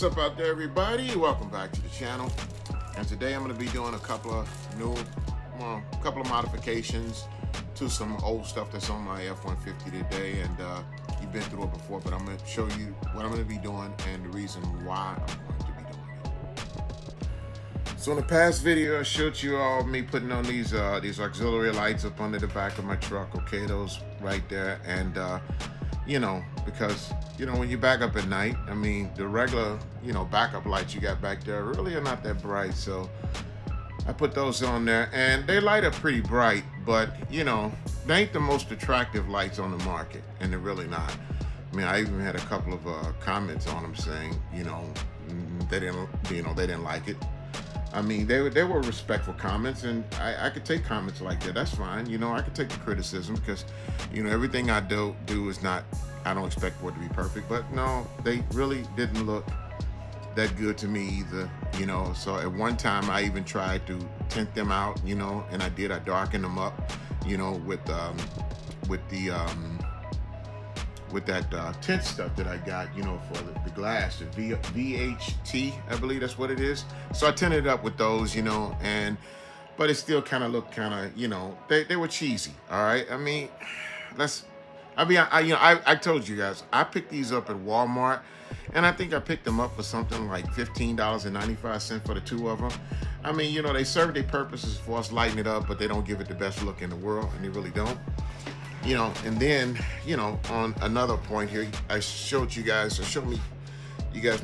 up out there, everybody? Welcome back to the channel. And today I'm going to be doing a couple of modifications to some old stuff that's on my F150 today. And you've been through it before, but I'm going to show you what I'm going to be doing and the reason why I'm going to be doing it. So in the past video, I showed you all me putting on these auxiliary lights up under the back of my truck. Okay, those right there. And you know, because, you know, when you back up at night, I mean, the regular, you know, backup lights you got back there really are not that bright. So I put those on there and they light up pretty bright, but, you know, they ain't the most attractive lights on the market, and they're really not. I mean, I even had a couple of comments on them saying, you know, they didn't like it. I mean, they were respectful comments, and I could take comments like that. That's fine. You know, I could take the criticism because, you know, everything I do is not, I don't expect for it to be perfect. But no, they really didn't look that good to me either, you know. So at one time I even tried to tint them out, you know, and I darkened them up, you know, with that tint stuff that I got, you know, for the glass, the VHT, I believe that's what it is. So I tinted it up with those, you know, but it still kind of looked kind of, you know, they were cheesy. All right, I mean, I told you guys, I picked these up at Walmart, and I think I picked them up for something like $15.95 for the two of them. I mean, you know, they serve their purposes for us lighting it up, but they don't give it the best look in the world, and they really don't. You know, and then, you know, on another point here, I showed you guys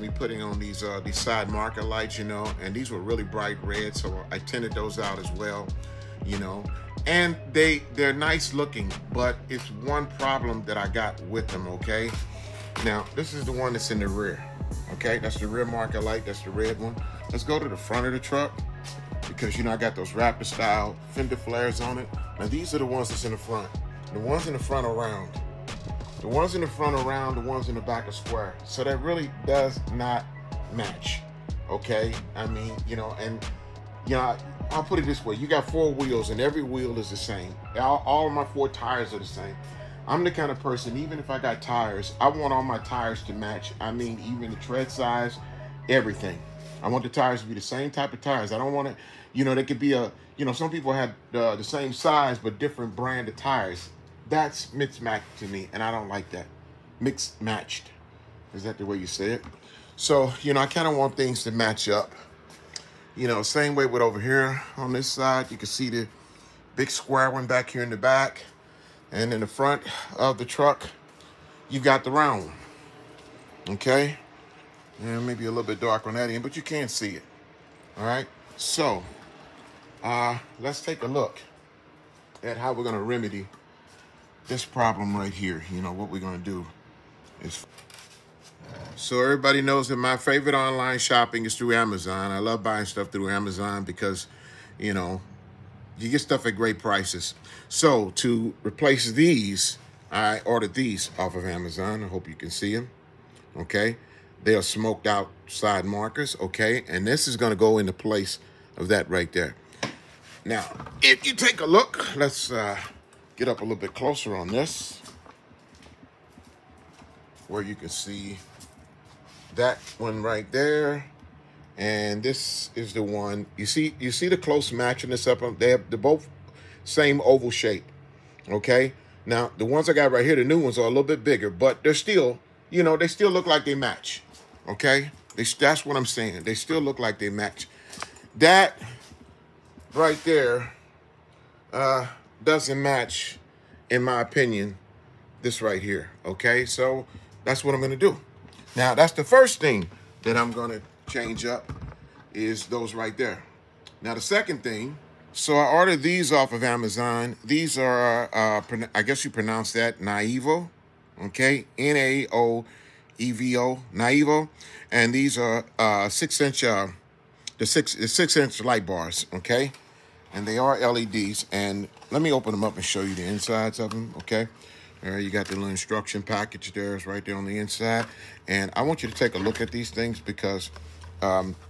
me putting on these side marker lights, you know, and these were really bright red, so I tinted those out as well, you know, and they're nice looking, but it's one problem that I got with them. Okay, now this is the one that's in the rear. Okay, that's the rear marker light, that's the red one. Let's go to the front of the truck, because, you know, I got those Raptor style fender flares on it. Now these are the ones that's in the front. The ones in the front are round. The ones in the front are round, the ones in the back are square. So that really does not match, okay? I mean, you know, and, you know, I'll put it this way. You got four wheels, and every wheel is the same. All of my four tires are the same. I'm the kind of person, even if I got tires, I want all my tires to match. I mean, even the tread size, everything. I want the tires to be the same type of tires. I don't want to, you know, they could be you know, some people have the same size but different brand of tires. That's mismatched to me, and I don't like that. Mixed matched. Is that the way you say it? So, you know, I kind of want things to match up. You know, same way with over here on this side. You can see the big square one back here in the back. And in the front of the truck, you got the round one. Okay? Yeah, maybe a little bit dark on that end, but you can see it. All right? So, let's take a look at how we're going to remedy this problem right here. You know, what we're going to do is, so everybody knows that my favorite online shopping is through Amazon. I love buying stuff through Amazon because, you know, you get stuff at great prices. So to replace these, I ordered these off of Amazon. I hope you can see them. Okay, they are smoked out side markers. Okay, and this is going to go into place of that right there. Now, if you take a look, let's get up a little bit closer on this, where you can see that one right there, and this is the one. You see the close match in this up. They're both same oval shape. Okay, now the ones I got right here, the new ones, are a little bit bigger, but they're still, you know, they still look like they match. Okay, that's what I'm saying. They still look like they match. That right there doesn't match, in my opinion, this right here. Okay, so that's what I'm going to do. Now, that's the first thing that I'm going to change up, is those right there. Now, the second thing, so I ordered these off of Amazon. These are, I guess you pronounce that Naivo, okay? Naoevo, Naivo. And these are 6-inch, the 6-inch light bars, okay? And they are LEDs. And let me open them up and show you the insides of them, okay? All right, you got the little instruction package there. It's right there on the inside. And I want you to take a look at these things because,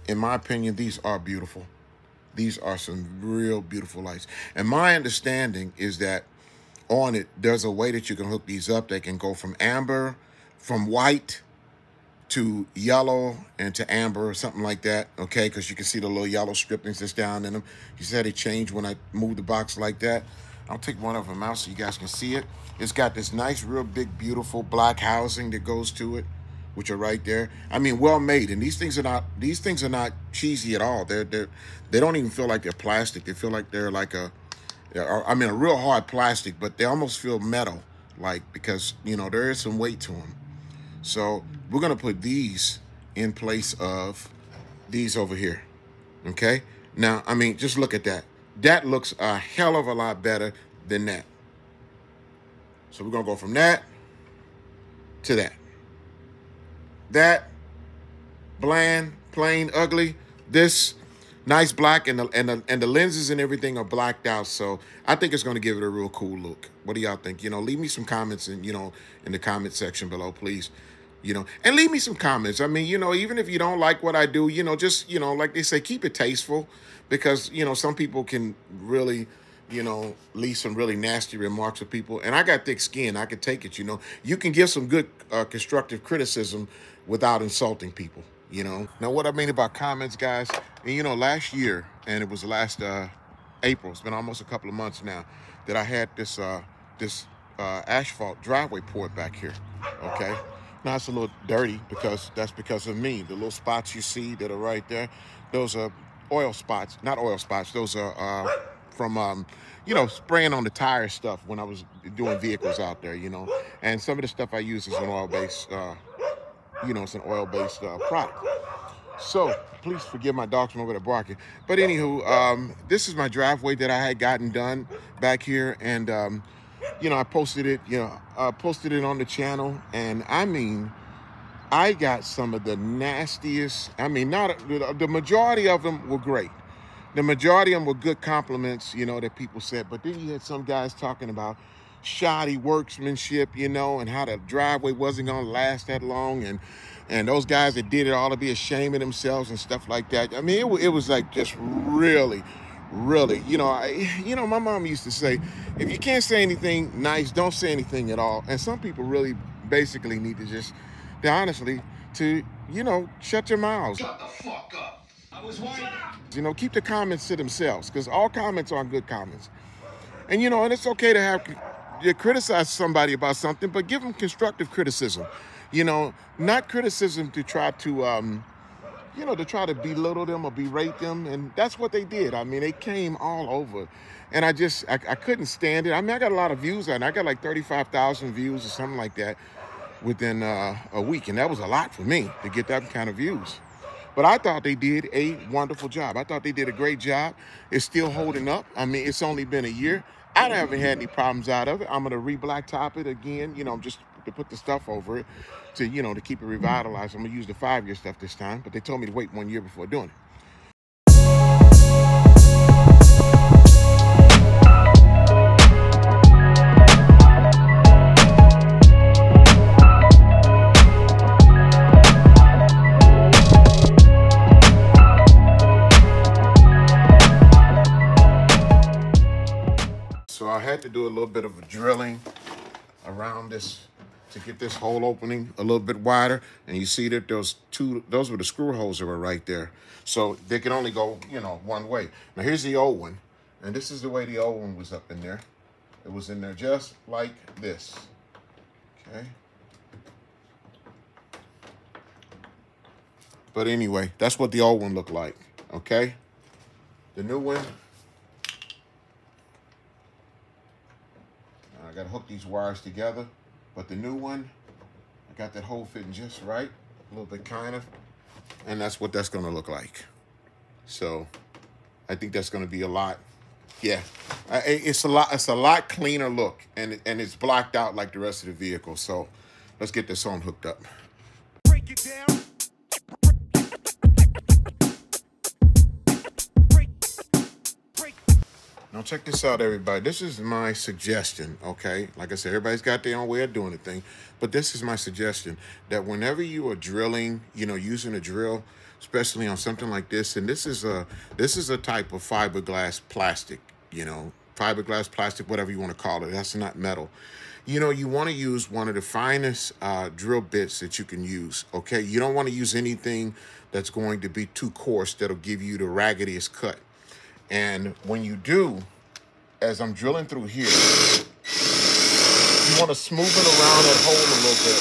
in my opinion, these are beautiful. These are some real beautiful lights. And my understanding is that on it, there's a way that you can hook these up. They can go from amber, from white to yellow and to amber or something like that, okay? Because you can see the little yellow strippings that's down in them. He said it changed when I moved the box like that. I'll take one of them out so you guys can see it. It's got this nice, real big, beautiful black housing that goes to it, which are right there. I mean, well made. And these things are not cheesy at all. They don't even feel like they're plastic. They feel like they're like a real hard plastic, but they almost feel metal, like, because, you know, there is some weight to them. So we're going to put these in place of these over here, okay? Now, I mean, just look at that. That looks a hell of a lot better than that. So we're going to go from that to that. That, bland, plain, ugly. This, nice black, and the lenses and everything are blacked out. So I think it's going to give it a real cool look. What do y'all think? You know, leave me some comments in the comment section below, please. You know, and leave me some comments. I mean, you know, even if you don't like what I do, you know, just, you know, like they say, keep it tasteful, because, you know, some people can really, you know, leave some really nasty remarks of people. And I got thick skin. I can take it, you know. You can give some good constructive criticism without insulting people, you know. Now, what I mean about comments, guys, and, you know, last year, and it was last April, it's been almost a couple of months now, that I had this asphalt driveway poured back here, okay? Now it's a little dirty because of me. The little spots you see that are right there, those are oil spots. Not oil spots. Those are from you know, spraying on the tire stuff when I was doing vehicles out there, you know. And some of the stuff I use is an oil-based, you know, it's an oil-based product. So please forgive my dogs from over there barking. But anywho, this is my driveway that I had gotten done back here, and you know, I posted it, you know, posted it on the channel, and I mean, I got some of the nastiest, I mean, the majority of them were great. The majority of them were good compliments, you know, that people said, but then you had some guys talking about shoddy workmanship, you know, and how the driveway wasn't going to last that long, and those guys that did it ought to be ashamed of themselves and stuff like that. I mean, it was like just really, you know, my mom used to say, if you can't say anything nice, don't say anything at all. And some people really basically need to just, honestly, to, you know, shut your mouths. Shut the fuck up. I was white. You know, keep the comments to themselves, because all comments are good comments. And, you know, and it's okay to criticize somebody about something, but give them constructive criticism. You know, not criticism to try to, you know, to try to belittle them or berate them. And that's what they did. I mean, they came all over. And I couldn't stand it. I mean, I got a lot of views on it. I got like 35,000 views or something like that within a week. And that was a lot for me to get that kind of views. But I thought they did a wonderful job. I thought they did a great job. It's still holding up. I mean, it's only been a year. I haven't had any problems out of it. I'm going to re-blacktop it again, you know, just to put the stuff over it to, you know, to keep it revitalized. I'm going to use the 5-year stuff this time, but they told me to wait 1 year before doing it. So I had to do a little bit of a drilling around this to get this hole opening a little bit wider. And you see that those were the screw holes that were right there. So they can only go, you know, one way. Now here's the old one. And this is the way the old one was up in there. It was in there just like this. Okay. But anyway, that's what the old one looked like. Okay. The new one, I got to hook these wires together, but the new one, I got that hole fitting just right, a little bit kind of, and that's what that's going to look like. So I think that's going to be a lot. Yeah, it's a lot cleaner look, and it's blocked out like the rest of the vehicle. So let's get this on hooked up. Break it down. Now check this out, everybody. This is my suggestion, okay? Like I said, everybody's got their own way of doing the thing, but this is my suggestion, that whenever you are drilling, you know, using a drill, especially on something like this, and this is a type of fiberglass plastic, you know, fiberglass plastic, whatever you want to call it. That's not metal. You know, you want to use one of the finest drill bits that you can use, okay? You don't want to use anything that's going to be too coarse that'll give you the raggediest cut. And when you do, as I'm drilling through here, you want to smooth it around that hole a little bit.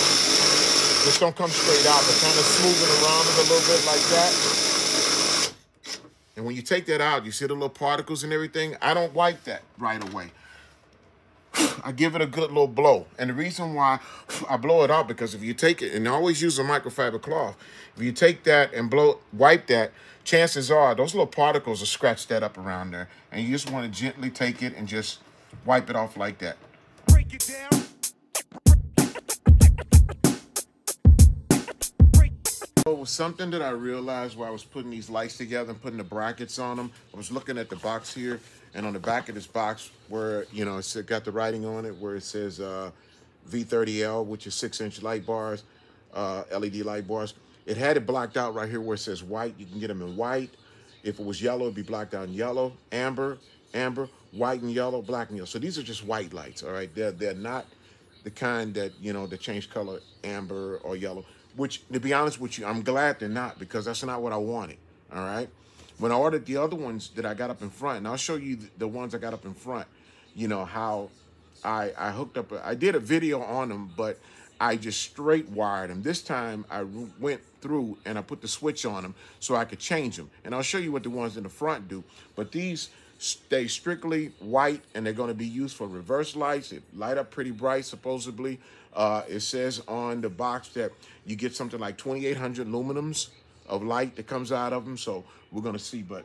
Just don't come straight out, but kind of smooth it around it a little bit like that. And when you take that out, you see the little particles and everything? I don't wipe that right away. I give it a good little blow. And the reason why I blow it out, because if you take it, and I always use a microfiber cloth, if you take that and wipe that, chances are those little particles will scratch that up around there. And you just want to gently take it and just wipe it off like that. Break it down. So something that I realized while I was putting these lights together and putting the brackets on them, I was looking at the box here, and on the back of this box where, you know, it's got the writing on it where it says V30L, which is 6-inch light bars, LED light bars. It had it blocked out right here where it says white. You can get them in white. If it was yellow, it'd be blocked out in yellow, amber, white and yellow, black and yellow. So these are just white lights, all right? They're not the kind that, you know, that change color amber or yellow, which, to be honest with you, I'm glad they're not, because that's not what I wanted, all right? When I ordered the other ones that I got up in front, and I'll show you the ones I got up in front, you know, how I hooked up, I did a video on them, but I just straight wired them. This time I went through and I put the switch on them so I could change them. And I'll show you what the ones in the front do. But these stay strictly white, and they're going to be used for reverse lights. It light up pretty bright, supposedly. It says on the box that you get something like 2,800 lumens of light that comes out of them. So we're going to see. But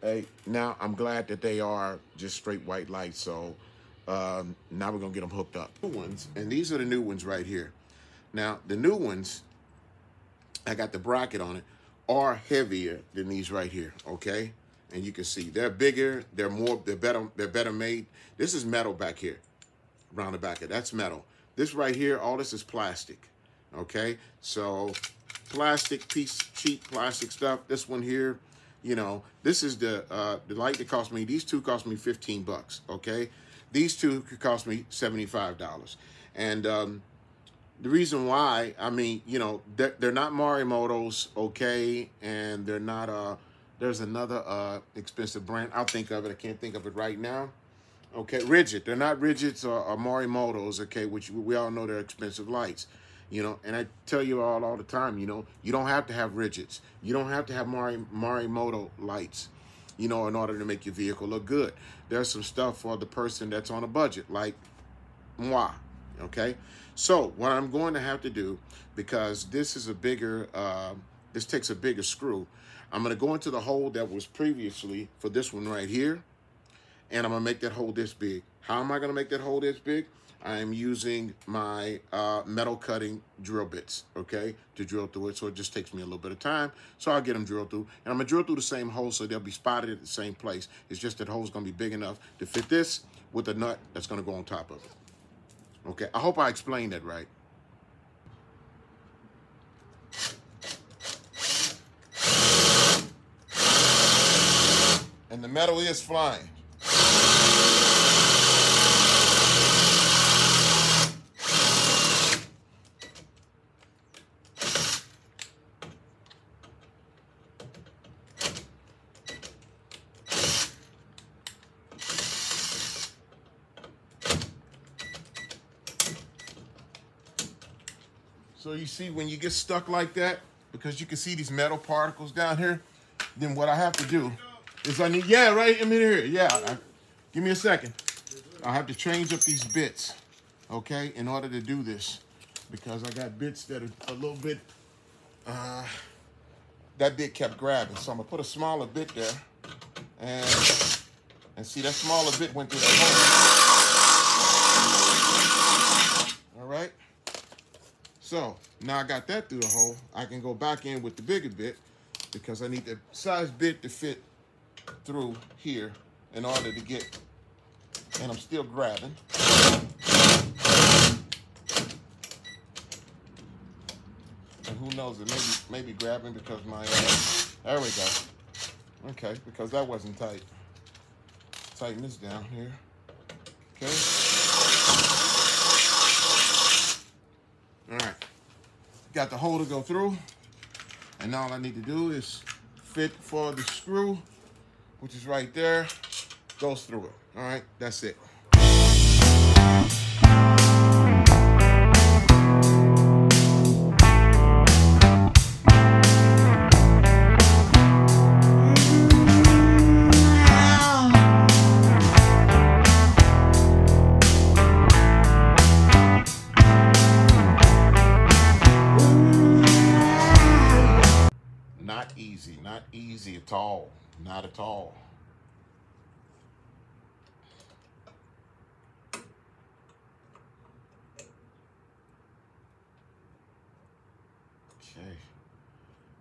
hey, now I'm glad that they are just straight white lights. So now we're going to get them hooked up. New ones, and these are the new ones right here. Now, the new ones, I got the bracket on it, are heavier than these right here, okay? And you can see they're bigger, they're better made. This is metal back here, around the back here. That's metal. This right here, all this is plastic, okay? So plastic piece, cheap plastic stuff. This one here, you know, this is the light that cost me. These two cost me 15 bucks, okay? These two could cost me $75. And the reason why, I mean, you know, they're not Morimoto's, okay? And they're not, there's another expensive brand. I'll think of it. I can't think of it right now. Okay, Rigid. They're not Rigids or Morimoto's, okay, which we all know they're expensive lights. You know, and I tell you all the time, you know, you don't have to have Rigids. You don't have to have Morimoto lights, you know, in order to make your vehicle look good. There's some stuff for the person that's on a budget, like moi, okay? So what I'm going to have to do, because this is a bigger, this takes a bigger screw, I'm going to go into the hole that was previously for this one right here, and I'm going to make that hole this big. How am I going to make that hole this big? I am using my metal cutting drill bits, okay, to drill through it. So it just takes me a little bit of time. So I'll get them drilled through. And I'm going to drill through the same hole so they'll be spotted at the same place. It's just that hole's going to be big enough to fit this with a nut that's going to go on top of it. Okay, I hope I explained that right. And the metal is flying. So you see, when you get stuck like that, because you can see these metal particles down here, then what I have to do is I need, yeah, right in here, yeah. Give me a second. I have to change up these bits, okay, in order to do this, because I got bits that are a little bit, that bit kept grabbing. So I'm gonna put a smaller bit there, and see that smaller bit went through that hole. All right. So now I got that through the hole. I can go back in with the bigger bit, because I need the size bit to fit through here in order to get, and I'm still grabbing. And who knows, it may be grabbing because my, there we go. Okay, because that wasn't tight. Tighten this down here, okay? got the hole to go through, and all I need to do is fit for the screw, which is right there, goes through it. All right, that's it. Not easy at all. Not at all. Okay.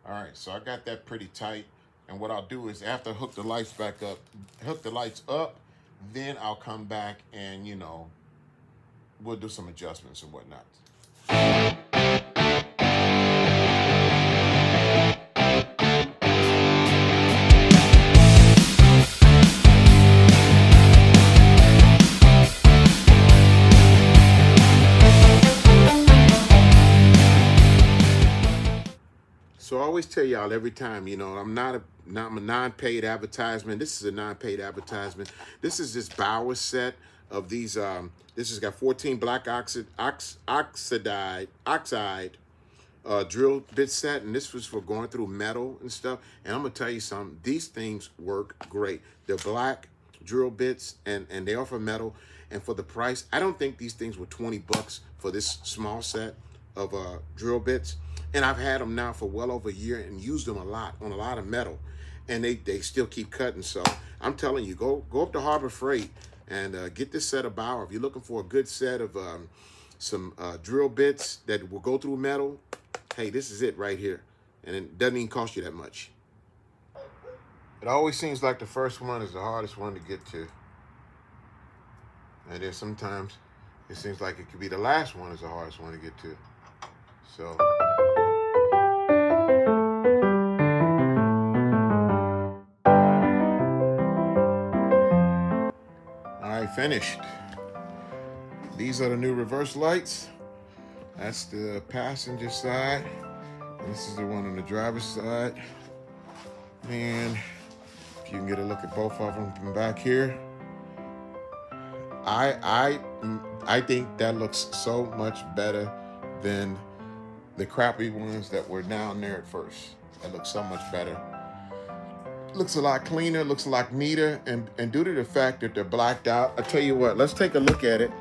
All right, so I got that pretty tight. And what I'll do is after I hook the lights back up, then I'll come back and, you know, we'll do some adjustments and whatnot. So I always tell y'all every time, you know, I'm not a non-paid advertisement. This is a non-paid advertisement. This is this Bauer set of these. This has got 14 black oxide drill bit set, and this was for going through metal and stuff. And I'm gonna tell you something. These things work great. They're black drill bits, and they offer metal. And for the price, I don't think these things were 20 bucks for this small set of drill bits. And I've had them now for well over a year and used them a lot on a lot of metal, and they still keep cutting. So I'm telling you, go up to Harbor Freight and get this set of Bauer. If you're looking for a good set of some drill bits that will go through metal, hey, this is it right here, and it doesn't even cost you that much. It always seems like the first one is the hardest one to get to, and then sometimes it seems like it could be the last one is the hardest one to get to. So. Finished. These are the new reverse lights. That's the passenger side. And this is the one on the driver's side. And if you can get a look at both of them from back here, I think that looks so much better than the crappy ones that were down there at first. That looks so much better. Looks a lot cleaner, looks a lot neater, and due to the fact that they're blacked out, I tell you what, let's take a look at it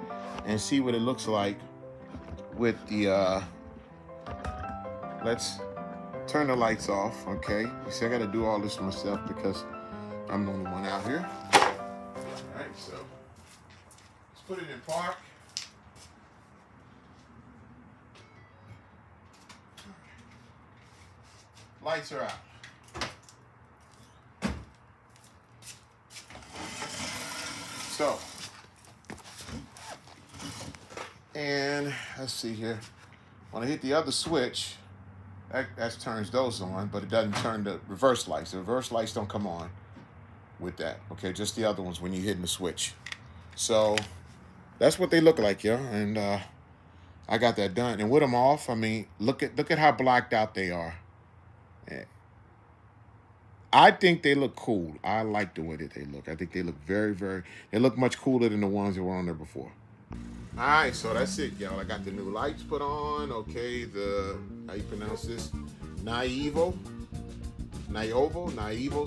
and see what it looks like with the, let's turn the lights off, okay? You see, I gotta do all this myself because I'm the only one out here. All right, so let's put it in park. Lights are out. So, and let's see here. When I hit the other switch, that turns those on, but it doesn't turn the reverse lights. The reverse lights don't come on with that, okay? Just the other ones when you're hitting the switch. So that's what they look like, yeah. And I got that done. And with them off, I mean, look at how blacked out they are. Yeah. I think they look cool. I like the way that they look. I think they look they look much cooler than the ones that were on there before. All right, so that's it, y'all. I got the new lights put on. Okay, how you pronounce this? Naevo,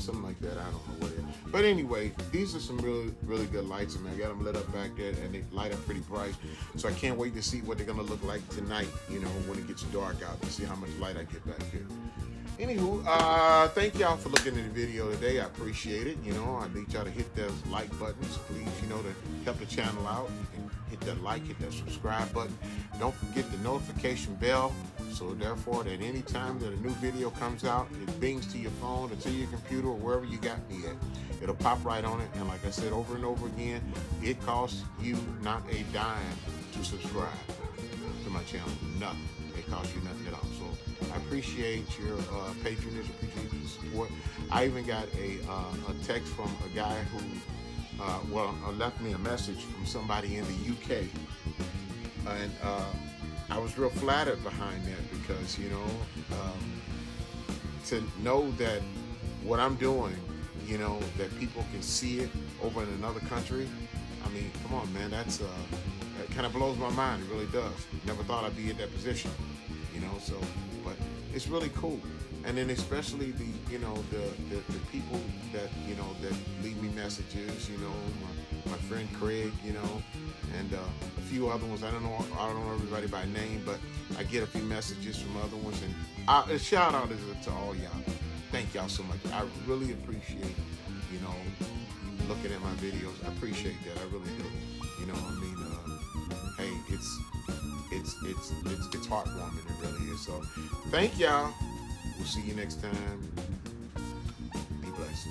something like that. I don't know what it is. But anyway, these are some really good lights. I mean, I got them lit up back there, and they light up pretty bright. So I can't wait to see what they're gonna look like tonight, you know, when it gets dark out, to see how much light I get back here. Anywho, thank y'all for looking at the video today. I appreciate it. You know, I need y'all to hit those like buttons, please, you know, to help the channel out. You can hit that like, hit that subscribe button. Don't forget the notification bell, so therefore that any time that a new video comes out, it bings to your phone or to your computer or wherever you got me at. It'll pop right on it. And like I said over and over again, it costs you not a dime to subscribe to my channel. Nothing. It costs you nothing at all. So I appreciate your patronage, appreciate your support. I even got a text from a guy who left me a message from somebody in the UK, and I was real flattered behind that because, you know, to know that what I'm doing, you know, that people can see it over in another country. I mean, come on, man, that kind of blows my mind. It really does. Never thought I'd be in that position, you know. So, but it's really cool. And then especially the, you know, the people that, you know, that leave me messages, you know, my friend Craig, you know, and a few other ones. I don't know everybody by name, but I get a few messages from other ones. And a shout out to all y'all. Thank y'all so much. I really appreciate, you know, you looking at my videos. I appreciate that. I really do. You know, I mean, hey, it's heartwarming. It really is. So, thank y'all. We'll see you next time. Be blessed.